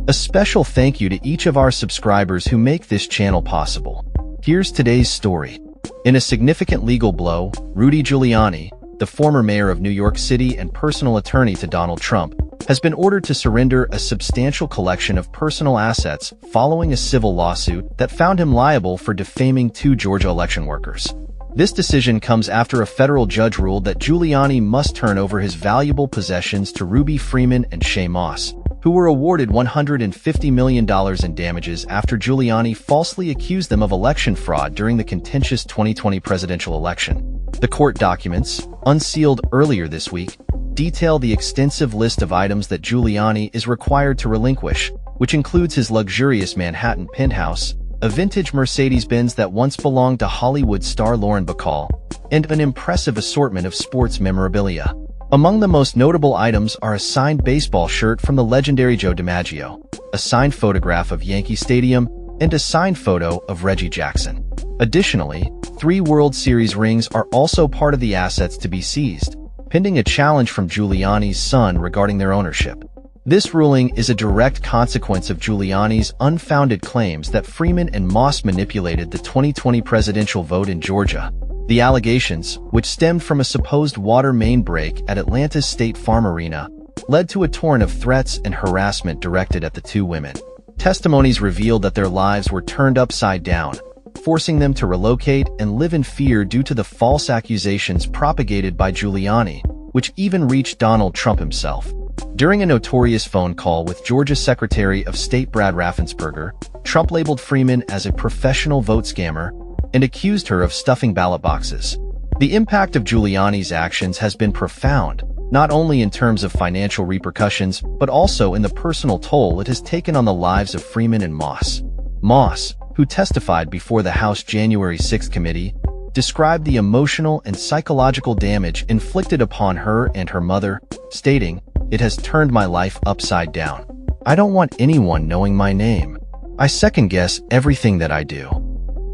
A special thank you to each of our subscribers who make this channel possible. Here's today's story. In a significant legal blow, Rudy Giuliani, the former mayor of New York City and personal attorney to Donald Trump, has been ordered to surrender a substantial collection of personal assets following a civil lawsuit that found him liable for defaming two Georgia election workers. This decision comes after a federal judge ruled that Giuliani must turn over his valuable possessions to Ruby Freeman and Shaye Moss, who were awarded $150 million in damages after Giuliani falsely accused them of election fraud during the contentious 2020 presidential election. The court documents, unsealed earlier this week, detail the extensive list of items that Giuliani is required to relinquish, which includes his luxurious Manhattan penthouse, a vintage Mercedes-Benz that once belonged to Hollywood star Lauren Bacall, and an impressive assortment of sports memorabilia. Among the most notable items are a signed baseball shirt from the legendary Joe DiMaggio, a signed photograph of Yankee Stadium, and a signed photo of Reggie Jackson. Additionally, 3 World Series rings are also part of the assets to be seized, pending a challenge from Giuliani's son regarding their ownership. This ruling is a direct consequence of Giuliani's unfounded claims that Freeman and Moss manipulated the 2020 presidential vote in Georgia. The allegations, which stemmed from a supposed water main break at Atlanta's State Farm Arena, led to a torrent of threats and harassment directed at the two women. Testimonies revealed that their lives were turned upside down, forcing them to relocate and live in fear due to the false accusations propagated by Giuliani, which even reached Donald Trump himself. During a notorious phone call with Georgia Secretary of State Brad Raffensperger, Trump labeled Freeman as a professional vote scammer and accused her of stuffing ballot boxes. The impact of Giuliani's actions has been profound, not only in terms of financial repercussions, but also in the personal toll it has taken on the lives of Freeman and Moss. Moss, who testified before the House January 6 committee, described the emotional and psychological damage inflicted upon her and her mother, stating, "It has turned my life upside down. I don't want anyone knowing my name. I second-guess everything that I do."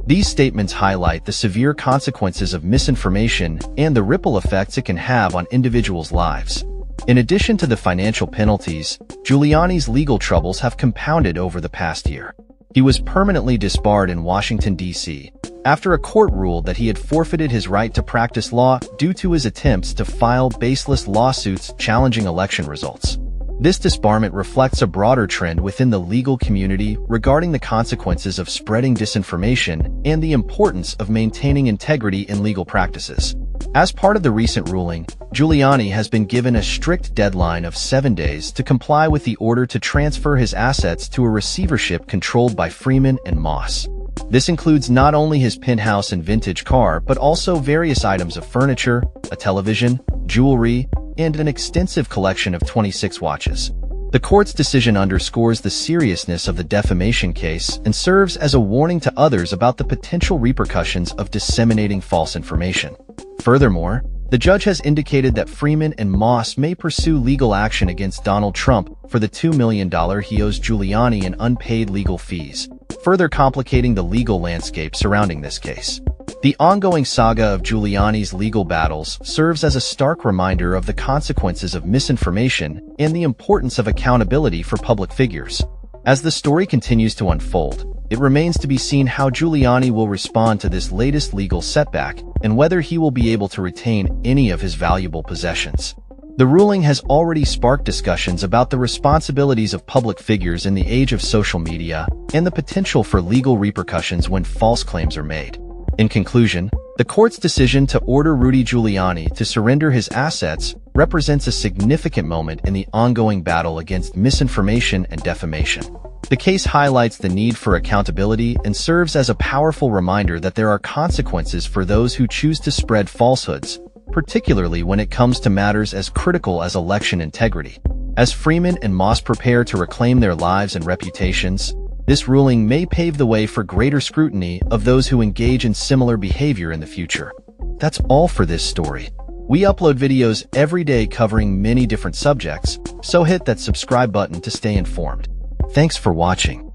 These statements highlight the severe consequences of misinformation and the ripple effects it can have on individuals' lives. In addition to the financial penalties, Giuliani's legal troubles have compounded over the past year. He was permanently disbarred in Washington, D.C., after a court ruled that he had forfeited his right to practice law due to his attempts to file baseless lawsuits challenging election results. This disbarment reflects a broader trend within the legal community regarding the consequences of spreading disinformation and the importance of maintaining integrity in legal practices. As part of the recent ruling, Giuliani has been given a strict deadline of 7 days to comply with the order to transfer his assets to a receivership controlled by Freeman and Moss. This includes not only his penthouse and vintage car, but also various items of furniture, a television, jewelry, and an extensive collection of 26 watches. The court's decision underscores the seriousness of the defamation case and serves as a warning to others about the potential repercussions of disseminating false information. Furthermore, the judge has indicated that Freeman and Moss may pursue legal action against Donald Trump for the $2 million he owes Giuliani in unpaid legal fees, further complicating the legal landscape surrounding this case. The ongoing saga of Giuliani's legal battles serves as a stark reminder of the consequences of misinformation and the importance of accountability for public figures. As the story continues to unfold, it remains to be seen how Giuliani will respond to this latest legal setback and whether he will be able to retain any of his valuable possessions. The ruling has already sparked discussions about the responsibilities of public figures in the age of social media and the potential for legal repercussions when false claims are made. In conclusion, the court's decision to order Rudy Giuliani to surrender his assets represents a significant moment in the ongoing battle against misinformation and defamation. The case highlights the need for accountability and serves as a powerful reminder that there are consequences for those who choose to spread falsehoods, particularly when it comes to matters as critical as election integrity. As Freeman and Moss prepare to reclaim their lives and reputations, this ruling may pave the way for greater scrutiny of those who engage in similar behavior in the future. That's all for this story. We upload videos every day covering many different subjects, so hit that subscribe button to stay informed. Thanks for watching.